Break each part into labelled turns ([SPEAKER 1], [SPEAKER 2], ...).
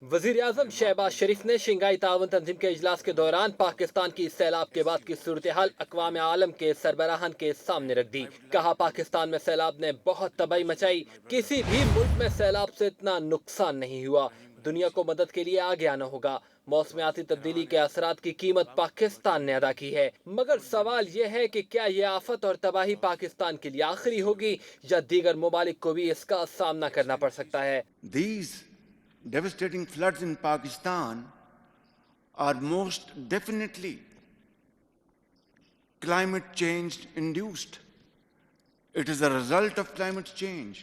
[SPEAKER 1] वजीर आज़म शहबाज शरीफ ने शंघाई ताउन तंजीम के इजलास के दौरान पाकिस्तान की सैलाब के बाद की सूरत हाल अक़वाम आलम के सरबराहान के सामने रख दी। कहा, पाकिस्तान में सैलाब ने बहुत तबाही मचाई, किसी भी मुल्क में सैलाब से इतना नुकसान नहीं हुआ। दुनिया को मदद के लिए आगे आना होगा। मौसमियाती तब्दीली के असरात की कीमत पाकिस्तान ने अदा की है, मगर सवाल यह है कि क्या यह आफत और तबाही पाकिस्तान के लिए आखिरी होगी या दीगर ममालिक को भी इसका सामना करना पड़ सकता है।
[SPEAKER 2] Devastating floods in Pakistan are most definitely climate change induced. It is a result of climate change.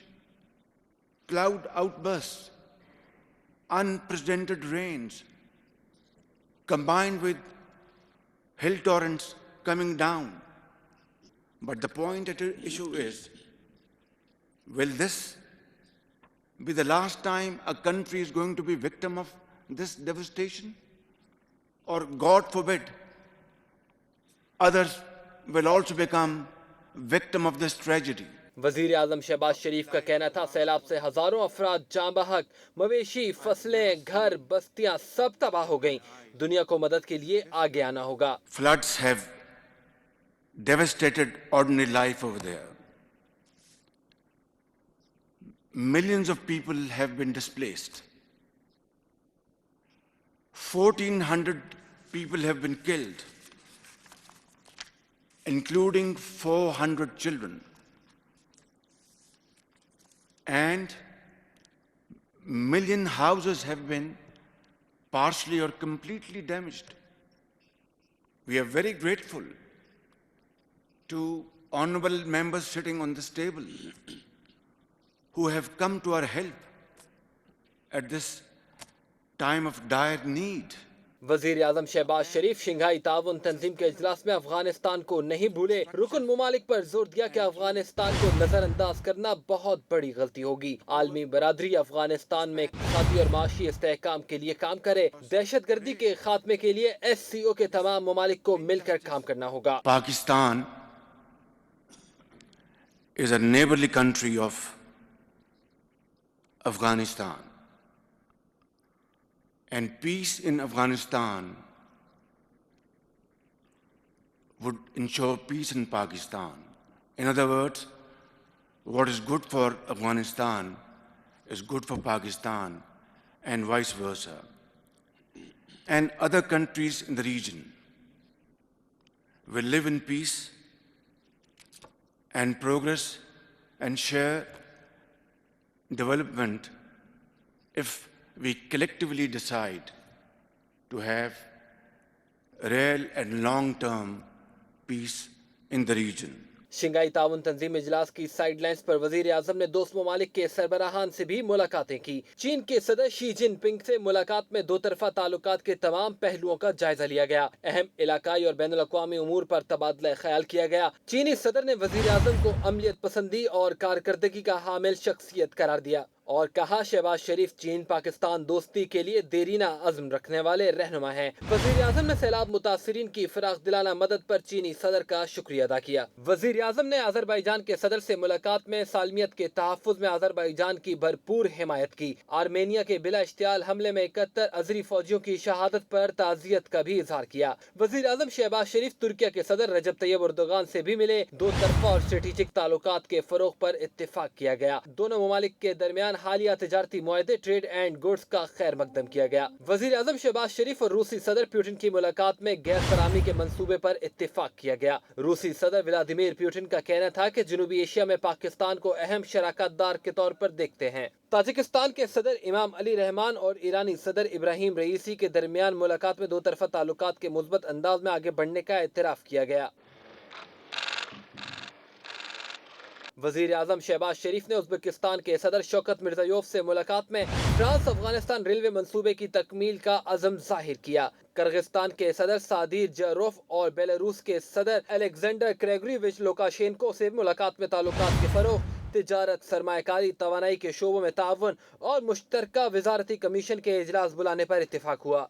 [SPEAKER 2] Cloud outbursts, unprecedented rains, combined with hill torrents coming down. But the point at issue is, will this be the last time a country is going to be victim of this devastation? Or, God forbid, others will also become victim of this tragedy.
[SPEAKER 1] वजीर आज़म शहबाज शरीफ का कहना था, सैलाब से हजारों अफराद जाँ बहक, मवेशी, फसलें, घर, बस्तियां सब तबाह हो गईं। दुनिया को मदद के लिए आगे आना होगा।
[SPEAKER 2] Floods have devastated ordinary life over there. Millions of people have been displaced. 1,400 people have been killed, including 400 children. And million houses have been partially or completely damaged. We are very grateful to honorable members sitting on this table who have come to our help at this time of dire need.
[SPEAKER 1] वजीर आज़म शहबाज शरीफ Shanghai ताउन तंजीम के इजलास में अफगानिस्तान को नहीं भूले। रुकन ममालिक पर जोर दिया कि अफगानिस्तान को नजरअंदाज करना बहुत बड़ी गलती होगी। आलमी बरादरी अफगानिस्तान में इक़्तिसादी और माशी इस्तेहकाम के लिए काम करे। दहशत गर्दी के खात्मे के लिए SCO के तमाम ममालिक को मिलकर काम करना होगा।
[SPEAKER 2] Pakistan is a neighborly country of Afghanistan, and peace in Afghanistan would ensure peace in Pakistan. In other words, what is good for Afghanistan is good for Pakistan, and vice versa. And other countries in the region will live in peace and progress and share development if we collectively decide to have real and long-term peace in the region.
[SPEAKER 1] Shanghai ताउन तंजीम इजलास की sidelines पर वजीर आज़म ने दोस्त ममालिक के सरबराहान से भी मुलाकातें की। चीन के सदर शी जिनपिंग से मुलाकात में दो तरफा ताल्लुकात के तमाम पहलुओं का जायजा लिया गया। अहम इलाकाई और बैनुल अक़वामी उमूर पर तबादला ख्याल किया गया। चीनी सदर ने वजीर आज़म को अमलियत पसंदी और कारकर्दगी का हामिल शख्सियत करार दिया और कहा, शहबाज शरीफ चीन पाकिस्तान दोस्ती के लिए देरीना अज़्म रखने वाले रहनुमा हैं। वज़ीर आज़म ने सैलाब मुतासिरीन की फिराक दिलाना मदद पर चीनी सदर का शुक्रिया अदा किया। वज़ीर आज़म ने अज़रबैजान के सदर से मुलाकात में सालमियत के तहफ़्फ़ुज़ में अज़रबैजान की भरपूर हिमायत की। आर्मेनिया के बिला इश्तियाल हमले में 71 अज़री फौजियों की शहादत पर ताज़ियत का भी इजहार किया। वज़ीर आज़म शहबाज शरीफ तुर्किया के सदर रजब तैयब एर्दोगान से भी मिले। दो तरफा और स्ट्रेटेजिक ताल्लुकात के फरोग पर इत्तेफाक किया गया। दोनों ममालिक के दरमियान हालिया तिजारती मुआहदे ट्रेड एंड गुड्स का खैर मकदम किया गया। वजीर आज़म शहबाज शरीफ और रूसी सदर पुतिन की मुलाकात में गैस फराहमी के मंसूबे पर इत्तेफाक किया गया। रूसी सदर व्लादिमीर पुतिन का कहना था कि जनूबी एशिया में पाकिस्तान को अहम शराकतदार के तौर पर देखते हैं। ताजिकिस्तान के सदर इमाम अली रहमान और ईरानी सदर इब्राहिम रईसी के दरमियान मुलाकात में दो तरफा ताल्लुकात के मुस्बत अंदाज में आगे बढ़ने का एतराफ किया गया। वजीर आज़म शहबाज शरीफ ने उज़्बेकिस्तान के सदर शौकत मिर्ज़ायोव से मुलाकात में ट्रांस अफगानिस्तान रेलवे मंसूबे की तकमील का अज़म जाहिर किया। किर्गिस्तान के सदर सादिर जारोफ और बेलारूस के सदर अलेक्जेंडर क्रेगोरिविच लुकाशेंको से मुलाकात में ताल्लुकात के फरोग, तिजारत, सरमायाकारी, तवानाई के शोबों में ताउन और मुश्तरका वज़ारती कमीशन के इजलास बुलाने पर इत्तेफाक हुआ।